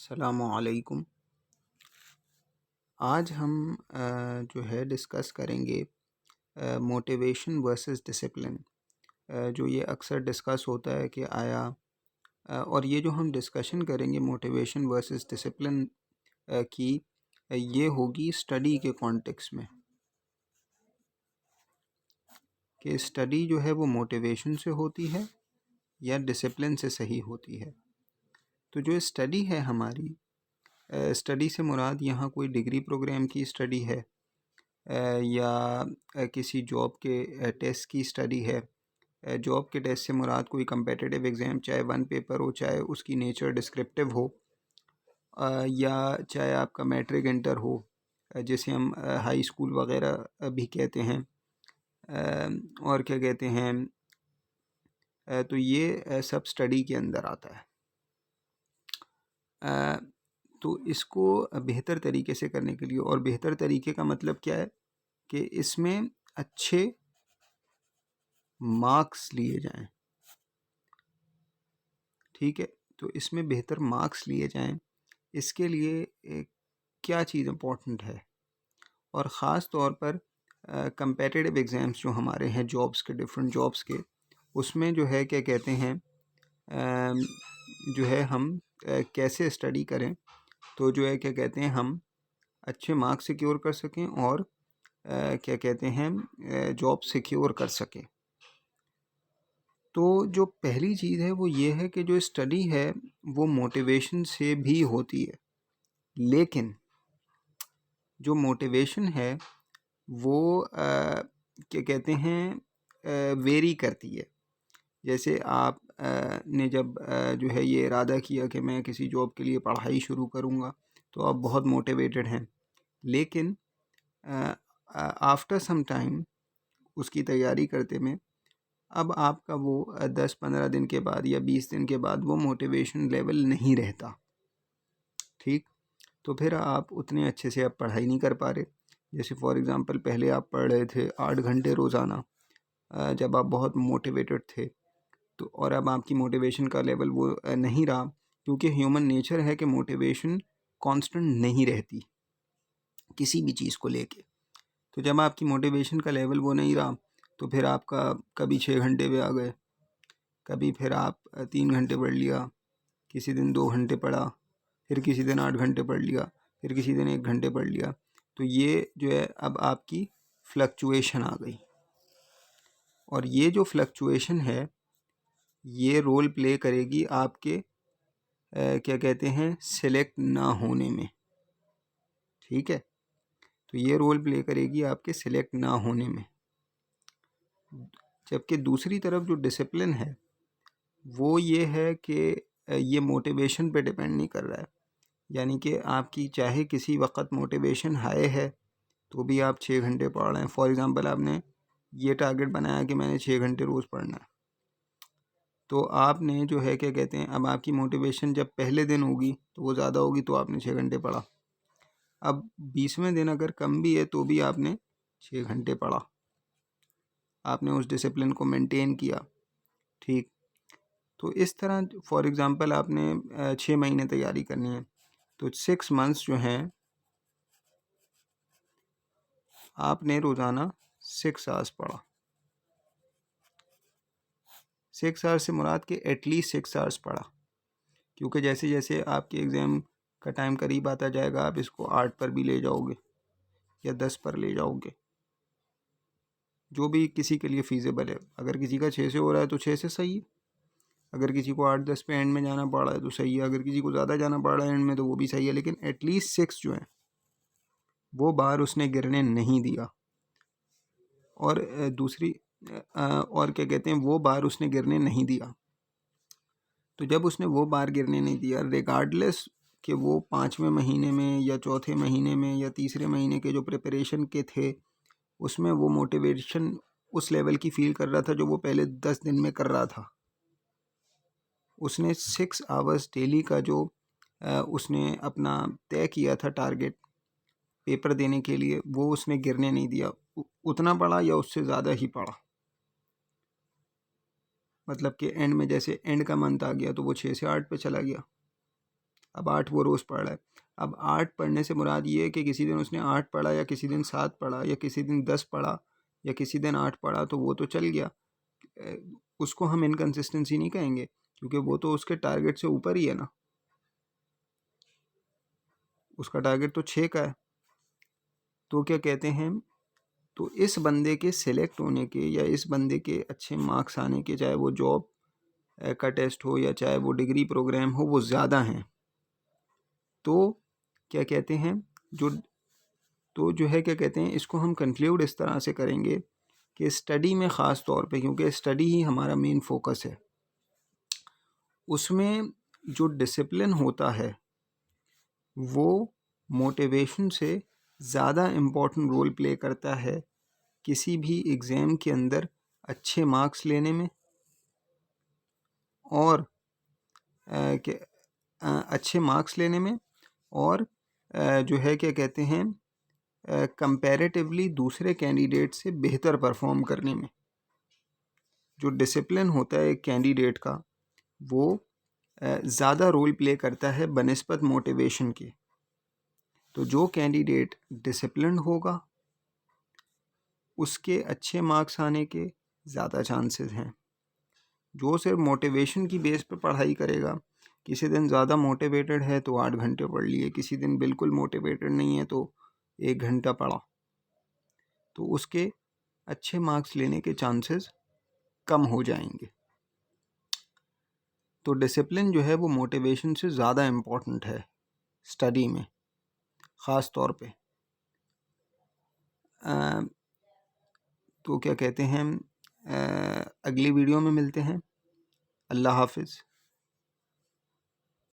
अस्सलामुअलैकुम। आज हम जो है डिस्कस करेंगे मोटिवेशन वर्सेस डिसिप्लिन। जो ये अक्सर डिस्कस होता है कि आया और ये जो हम डिस्कशन करेंगे मोटिवेशन वर्सेस डिसिप्लिन की, ये होगी स्टडी के कॉन्टेक्स्ट में कि स्टडी जो है वो मोटिवेशन से होती है या डिसिप्लिन से सही होती है। तो जो स्टडी है हमारी, स्टडी से मुराद यहाँ कोई डिग्री प्रोग्राम की स्टडी है या किसी जॉब के टेस्ट की स्टडी है। जॉब के टेस्ट से मुराद कोई कंपेटिटिव एग्ज़ाम, चाहे वन पेपर हो, चाहे उसकी नेचर डिस्क्रिप्टिव हो, या चाहे आपका मैट्रिक इंटर हो, जिसे हम हाई स्कूल वगैरह भी कहते हैं। और क्या कहते हैं, तो ये सब स्टडी के अंदर आता है। तो इसको बेहतर तरीके से करने के लिए, और बेहतर तरीके का मतलब क्या है कि इसमें अच्छे मार्क्स लिए जाएं। ठीक है, तो इसमें बेहतर मार्क्स लिए जाएं, इसके लिए क्या चीज़ इम्पोर्टेंट है। और ख़ास तौर पर कंपेटिटिव एग्ज़ाम्स जो हमारे हैं जॉब्स के, डिफरेंट जॉब्स के, उसमें जो है क्या कहते हैं, जो है हम कैसे स्टडी करें तो जो है क्या कहते हैं हम अच्छे मार्क्स सिक्योर कर सकें और क्या कहते हैं जॉब सिक्योर कर सकें। तो जो पहली चीज़ है वो ये है कि जो स्टडी है वो मोटिवेशन से भी होती है, लेकिन जो मोटिवेशन है वो क्या कहते हैं वेरी करती है। जैसे आप ने जब जो है ये इरादा किया कि मैं किसी जॉब के लिए पढ़ाई शुरू करूँगा, तो आप बहुत मोटिवेटेड हैं, लेकिन आफ्टर सम टाइम उसकी तैयारी करते में अब आपका वो 10-15 दिन के बाद या 20 दिन के बाद वो मोटिवेशन लेवल नहीं रहता। ठीक, तो फिर आप उतने अच्छे से अब पढ़ाई नहीं कर पा रहे। जैसे फॉर एग्ज़ाम्पल पहले आप पढ़ रहे थे 8 घंटे रोज़ाना, जब आप बहुत मोटिवेटेड थे, तो और अब आपकी मोटिवेशन का लेवल वो नहीं रहा, क्योंकि ह्यूमन नेचर है कि मोटिवेशन कांस्टेंट नहीं रहती किसी भी चीज़ को लेके। तो जब आपकी मोटिवेशन का लेवल वो नहीं रहा, तो फिर आपका कभी 6 घंटे पे आ गए, कभी फिर आप 3 घंटे पढ़ लिया, किसी दिन 2 घंटे पढ़ा, फिर किसी दिन 8 घंटे पढ़ लिया, फिर किसी दिन 1 घंटे पढ़ लिया। तो ये जो है अब आपकी फ्लक्चुएशन आ गई, और ये जो फ्लक्चुएशन है ये रोल प्ले करेगी आपके क्या कहते हैं सिलेक्ट ना होने में। ठीक है, तो ये रोल प्ले करेगी आपके सिलेक्ट ना होने में। जबकि दूसरी तरफ जो डिसिप्लिन है वो ये है कि ये मोटिवेशन पे डिपेंड नहीं कर रहा है। यानी कि आपकी चाहे किसी वक्त मोटिवेशन हाई है तो भी आप 6 घंटे पढ़ रहे हैं। फॉर एग्ज़ाम्पल आपने ये टारगेट बनाया कि मैंने 6 घंटे रोज़ पढ़ना है, तो आपने जो है क्या कहते हैं, अब आपकी मोटिवेशन जब पहले दिन होगी तो वो ज़्यादा होगी, तो आपने 6 घंटे पढ़ा। अब 20वें दिन अगर कम भी है तो भी आपने 6 घंटे पढ़ा, आपने उस डिसिप्लिन को मेंटेन किया। ठीक, तो इस तरह फॉर एग्ज़ाम्पल आपने 6 महीने तैयारी करनी है, तो 6 मंथ्स जो हैं आपने रोज़ाना 6 आवर्स पढ़ा। 6 आवर्स से मुराद के एटलीस्ट 6 आवर्स पढ़ा, क्योंकि जैसे जैसे आपके एग्ज़ाम का टाइम करीब आता जाएगा आप इसको 8 पर भी ले जाओगे या 10 पर ले जाओगे, जो भी किसी के लिए फ़ीज़ेबल है। अगर किसी का 6 से हो रहा है तो 6 से सही है, अगर किसी को 8-10 पे एंड में जाना पड़ रहा है तो सही है, अगर किसी को ज़्यादा जाना पड़ रहा है एंड में तो वो भी सही है, लेकिन एटलीस्ट 6 जो है वो बार उसने गिरने नहीं दिया। और दूसरी और क्या कहते हैं, वो बार उसने गिरने नहीं दिया। तो जब उसने वो बार गिरने नहीं दिया, रिगार्डलेस कि वो 5वें महीने में या चौथे महीने में या तीसरे महीने के जो प्रिपरेशन के थे उसमें वो मोटिवेशन उस लेवल की फ़ील कर रहा था जो वो पहले 10 दिन में कर रहा था। उसने 6 आवर्स डेली का जो उसने अपना तय किया था टारगेट पेपर देने के लिए, वो उसने गिरने नहीं दिया। उतना पढ़ा या उससे ज़्यादा ही पढ़ा। मतलब कि एंड में जैसे एंड का मंथ आ गया तो वो 6 से 8 पे चला गया। अब 8 वो रोज़ पढ़ रहा है। अब 8 पढ़ने से मुराद ये है कि किसी दिन उसने 8 पढ़ा या किसी दिन 7 पढ़ा या किसी दिन 10 पढ़ा या किसी दिन 8 पढ़ा, तो वो तो चल गया। उसको हम इनकंसिस्टेंसी नहीं कहेंगे, क्योंकि वो तो उसके टारगेट से ऊपर ही है ना। उसका टारगेट तो 6 का है। तो क्या कहते हैं, तो इस बंदे के सिलेक्ट होने के या इस बंदे के अच्छे मार्क्स आने के, चाहे वो जॉब का टेस्ट हो या चाहे वो डिग्री प्रोग्राम हो, वो ज़्यादा हैं। तो क्या कहते हैं, जो है क्या कहते हैं, इसको हम कंक्लूड इस तरह से करेंगे कि स्टडी में ख़ास तौर पे, क्योंकि स्टडी ही हमारा मेन फोकस है, उसमें जो डिसिप्लिन होता है वो मोटिवेशन से ज़्यादा इम्पोर्टेंट रोल प्ले करता है किसी भी एग्ज़ाम के अंदर अच्छे मार्क्स लेने में, और अच्छे मार्क्स लेने में, और जो है क्या कहते हैं, कंपैरेटिवली दूसरे कैंडिडेट से बेहतर परफॉर्म करने में। जो डिसिप्लिन होता है एक कैंडिडेट का, वो ज़्यादा रोल प्ले करता है बनिस्बत मोटिवेशन के। तो जो कैंडिडेट डिसिप्लिन्ड होगा उसके अच्छे मार्क्स आने के ज़्यादा चांसेस हैं। जो सिर्फ मोटिवेशन की बेस पर पढ़ाई करेगा, किसी दिन ज़्यादा मोटिवेटेड है तो 8 घंटे पढ़ लिए, किसी दिन बिल्कुल मोटिवेटेड नहीं है तो 1 घंटा पढ़ा, तो उसके अच्छे मार्क्स लेने के चांसेस कम हो जाएंगे। तो डिसिप्लिन जो है वो मोटिवेशन से ज़्यादा इम्पोर्टेंट है स्टडी में, ख़ास तौर पे। तो क्या कहते हैं, अगली वीडियो में मिलते हैं। अल्लाह हाफिज़।